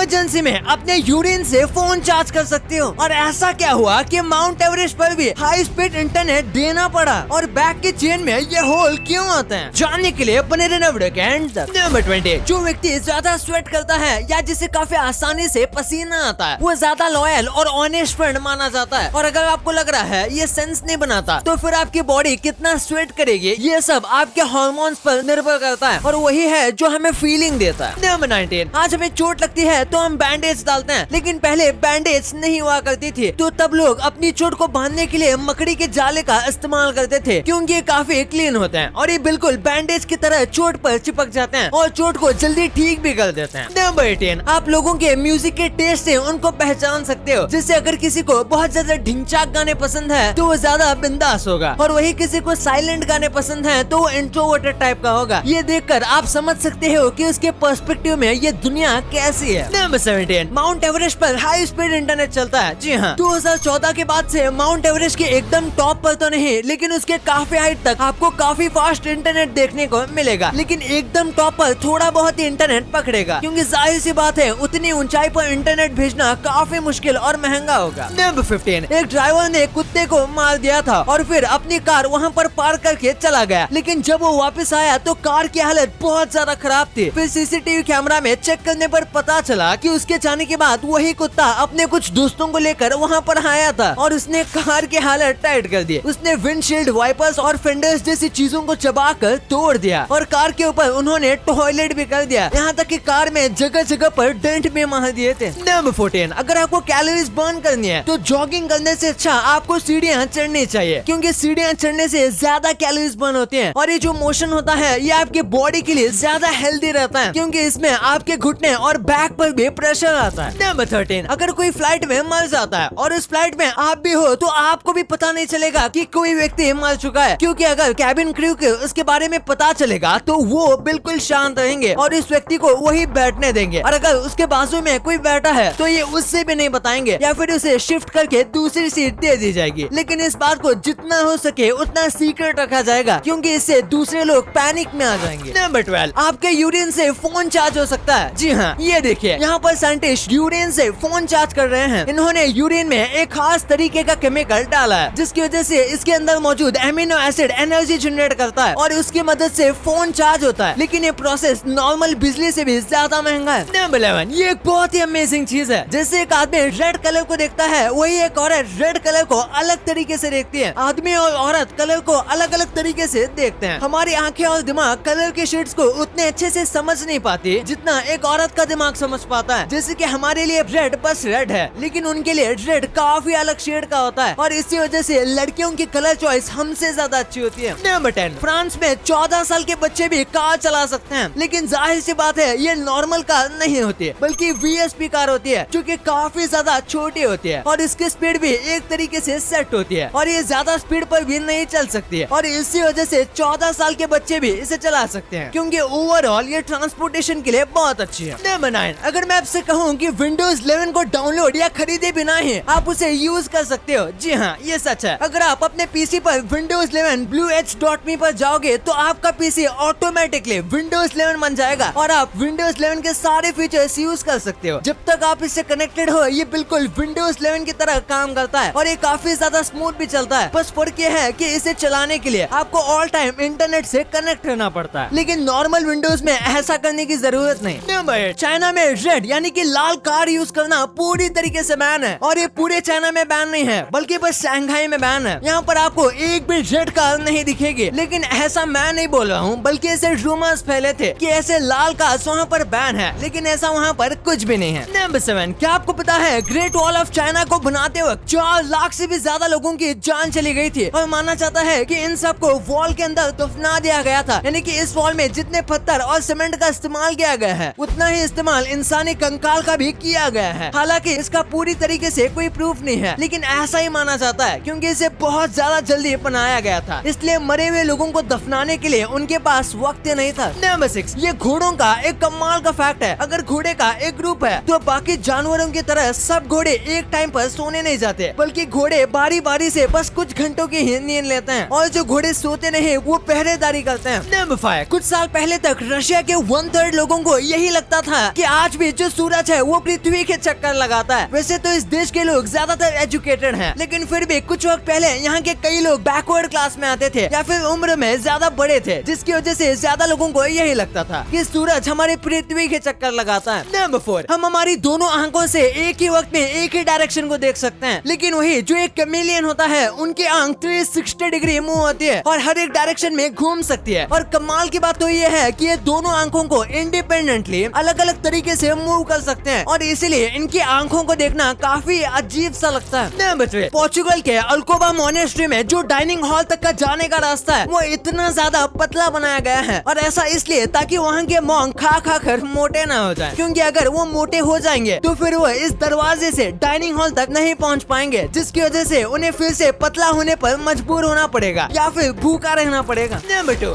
Emergency में अपने urine से फोन चार्ज कर सकते हो। और ऐसा क्या हुआ कि माउंट एवरेस्ट पर भी हाई स्पीड इंटरनेट देना पड़ा, और बैक की चेन में ये होल क्यों आते हैं, जानने के लिए बने रहना वीडियो के एंड तक। नंबर 20, जो व्यक्ति ज्यादा स्वेट करता है या जिसे काफी आसानी से पसीना आता है वो ज्यादा लॉयल और ऑनेस्ट फ्रेंड माना जाता है। और अगर आपको लग रहा है ये सेंस नहीं बनाता तो फिर आपकी बॉडी कितना स्वेट करेगी ये सब आपके हार्मोन्स पर निर्भर करता है, और वही है जो हमें फीलिंग देता है। नंबर 19, आज हमें चोट लगती है तो हम बैंडेज डालते हैं, लेकिन पहले बैंडेज नहीं हुआ करती थी, तो तब लोग अपनी चोट को बांधने के लिए मकड़ी के जाले का इस्तेमाल करते थे, क्योंकि ये काफी क्लीन होते हैं और ये बिल्कुल बैंडेज की तरह चोट पर चिपक जाते हैं और चोट को जल्दी ठीक भी कर देते हैं। नंबर 18, आप लोगों के म्यूजिक के टेस्ट से उनको पहचान सकते हो, जिससे अगर किसी को बहुत ज्यादा ढिंचाक गाने पसंद है तो वो ज्यादा बिंदास होगा, और वही किसी को साइलेंट गाने पसंद है तो वो इंट्रोवर्टेड टाइप का होगा। ये देखकर आप समझ सकते हो कि उसके पर्सपेक्टिव में ये दुनिया कैसी है। नंबर 17, माउंट एवरेस्ट पर हाई स्पीड इंटरनेट चलता है। जी हाँ, 2014 के बाद से माउंट एवरेस्ट के एकदम टॉप पर तो नहीं, लेकिन उसके काफी हाइट तक आपको काफी फास्ट इंटरनेट देखने को मिलेगा, लेकिन एकदम टॉप पर थोड़ा बहुत ही इंटरनेट पकड़ेगा, क्योंकि जाहिर सी बात है उतनी ऊंचाई पर इंटरनेट भेजना काफी मुश्किल और महंगा होगा। नंबर 15, एक ड्राइवर ने कुत्ते को मार दिया था और फिर अपनी कार वहाँ पर पार्क करके चला गया, लेकिन जब वो वापस आया तो कार की हालत बहुत ज्यादा खराब थी। फिर सीसीटीवी कैमरा में चेक करने पर पता चला कि उसके जाने के बाद वही कुत्ता अपने कुछ दोस्तों को लेकर वहाँ पर आया था और उसने कार की हालत टाइट कर दी। उसने विंडशील्ड, वाइपर्स और फेंडर्स जैसी चीजों को चबाकर तोड़ दिया, और कार के ऊपर उन्होंने टॉयलेट भी कर दिया, यहाँ तक कि कार में जगह जगह पर डेंट भी मार दिए थे। नंबर 14, अगर आपको कैलोरीज बर्न करनी है तो जॉगिंग करने से अच्छा आपको सीढ़ियाँ चढ़नी चाहिए, क्योंकि सीढ़ियाँ चढ़ने से ज्यादा कैलोरीज बर्न होती हैं, और ये जो मोशन होता है ये आपके बॉडी के लिए ज्यादा हेल्दी रहता है, क्योंकि इसमें आपके घुटने और बैक पर भी प्रेशर आता है। नंबर 13, अगर कोई फ्लाइट में मर जाता है और उस फ्लाइट में आप भी हो तो आपको भी पता नहीं चलेगा कि कोई व्यक्ति मर चुका है, क्योंकि अगर कैबिन क्रू को उसके बारे में पता चलेगा तो वो बिल्कुल शांत रहेंगे और इस व्यक्ति को वही बैठने देंगे, और अगर उसके बाजू में कोई बैठा है तो ये उससे भी नहीं बताएंगे या फिर उसे शिफ्ट करके दूसरी सीट दे दी जाएगी। लेकिन इस बात को जितना हो सके उतना सीक्रेट रखा जाएगा, क्योंकि इससे दूसरे लोग पैनिक में आ जाएंगे। नंबर 12, आपके यूरिन से फोन चार्ज हो सकता है। जी हाँ, ये देखिए यहाँ पर साइंटिस्ट यूरिन से फोन चार्ज कर रहे हैं। इन्होंने यूरिन में एक खास तरीके का केमिकल डाला है, जिसकी वजह से इसके अंदर मौजूद एमिनो एसिड एनर्जी जनरेट करता है और उसकी मदद से फोन चार्ज होता है, लेकिन ये प्रोसेस नॉर्मल बिजली से भी ज्यादा महंगा है। नंबर 11, ये एक बहुत ही अमेजिंग चीज है। जैसे एक आदमी रेड कलर को देखता है, वही एक औरत रेड कलर को अलग तरीके से देखती है। आदमी और औरत कलर को अलग अलग तरीके से देखते हैं। हमारी आंखें और दिमाग कलर के शेड्स को उतने अच्छे से समझ नहीं पाती जितना एक औरत का दिमाग समझ पाता है। जैसे कि हमारे लिए रेड बस रेड है, लेकिन उनके लिए रेड काफी अलग शेड का होता है, और इसी वजह से लड़कियों की कलर चॉइस हमसे ज्यादा अच्छी होती है। नंबर 10, फ्रांस में 14 साल के बच्चे भी कार चला सकते हैं, लेकिन जाहिर सी बात है ये नॉर्मल कार नहीं होती है, बल्कि VSP कार होती है, जो कि काफी ज्यादा छोटी होती है और इसकी स्पीड भी एक तरीके से सेट होती है, और ये ज्यादा स्पीड पर भी नहीं चल सकती है, और इसी वजह से 14 साल के बच्चे भी इसे चला सकते हैं, क्योंकि ओवरऑल ये ट्रांसपोर्टेशन के लिए बहुत अच्छी है। नंबर 9, अगर मैं आपसे कहूँ कि Windows 11 को डाउनलोड या खरीदे बिना ही आप उसे यूज कर सकते हो, जी हाँ ये सच है। अगर आप अपने पीसी पर Windows 11 blueedge.me पर जाओगे तो आपका पीसी ऑटोमेटिकली Windows 11 बन जाएगा और आप Windows 11 के सारे फीचर्स यूज कर सकते हो। जब तक आप इससे कनेक्टेड हो ये बिल्कुल Windows 11 की तरह काम करता है और ये काफी ज्यादा स्मूथ भी चलता है। बस फर्क ये है कि इसे चलाने के लिए आपको ऑल टाइम इंटरनेट से कनेक्ट रहना पड़ता है, लेकिन नॉर्मल विंडोज में ऐसा करने की जरूरत नहीं। नंबर 8, चाइना में रेड यानी कि लाल कार यूज करना पूरी तरीके से बैन है, और ये पूरे चाइना में बैन नहीं है बल्कि बस शंघाई में बैन है। यहाँ पर आपको एक भी रेड कार नहीं दिखेगी, लेकिन ऐसा मैं नहीं बोल रहा हूँ, बल्कि ऐसे रूमर्स फैले थे कि ऐसे लाल कार्स वहाँ पर बैन है, लेकिन ऐसा वहाँ पर कुछ भी नहीं है। नंबर 7, क्या आपको पता है ग्रेट वॉल ऑफ चाइना को बनाते वक्त 4 लाख से भी ज्यादा लोगों की जान चली गई थी, और माना जाता है कि इन सबको वॉल के अंदर दफना दिया गया था, यानी कि इस वॉल में जितने पत्थर और सीमेंट का इस्तेमाल किया गया है उतना ही इस्तेमाल इंसानी कंकाल का भी किया गया है। हालांकि इसका पूरी तरीके से कोई प्रूफ नहीं है, लेकिन ऐसा ही माना जाता है क्योंकि इसे बहुत ज्यादा जल्दी बनाया गया था, इसलिए मरे हुए लोगों को दफनाने के लिए उनके पास वक्त नहीं था। नंबर 6, ये घोड़ों का एक कमाल का फैक्ट है। अगर घोड़े का एक ग्रुप है तो बाकी जानवरों की तरह सब घोड़े एक टाइम पर सोने नहीं जाते, बल्कि घोड़े बारी बारी से बस कुछ घंटों की ही नींद लेते हैं, और जो घोड़े सोते नहीं वो पहरेदारी करते हैं। नंबर 5, कुछ साल पहले तक रशिया के 1/3 लोगों को यही लगता था कि आज भी जो सूरज है वो पृथ्वी के चक्कर लगाता है। वैसे तो इस देश के लोग ज्यादातर एजुकेटेड हैं, लेकिन फिर भी कुछ वक्त पहले यहाँ के कई लोग बैकवर्ड क्लास में आते थे या फिर उम्र में ज्यादा बड़े थे, जिसकी वजह से ज्यादा लोगों को यही लगता था कि सूरज हमारे पृथ्वी के चक्कर लगाता है। नंबर 4, हम हमारी दोनों आंखों से एक ही वक्त में एक ही डायरेक्शन को देख सकते हैं, लेकिन वही जो एक कैमेलियन होता है उनकी आंख 360 डिग्री मूव होती है और हर एक डायरेक्शन में घूम सकती है। और कमाल की बात तो ये है कि ये दोनों आंखों को इंडिपेंडेंटली अलग अलग तरीके से मूव कर सकते हैं और इसीलिए इनकी आंखों को देखना काफी अजीब सा लगता है। नंबर 3, पोर्चुगल के अल्कोबा मोनेस्ट्री में जो डाइनिंग हॉल तक का जाने का रास्ता है वो इतना ज्यादा पतला बनाया गया है, और ऐसा इसलिए ताकि वहाँ के मॉन्क खा खा कर मोटे ना हो जाए, क्योंकि अगर वो मोटे हो जाएंगे तो फिर वो इस दरवाजे से डाइनिंग हॉल तक नहीं पहुँच पाएंगे, जिसकी वजह से उन्हें फिर से पतला होने पर मजबूर होना पड़ेगा या फिर भूखा रहना पड़ेगा। Number 2,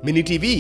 mini TV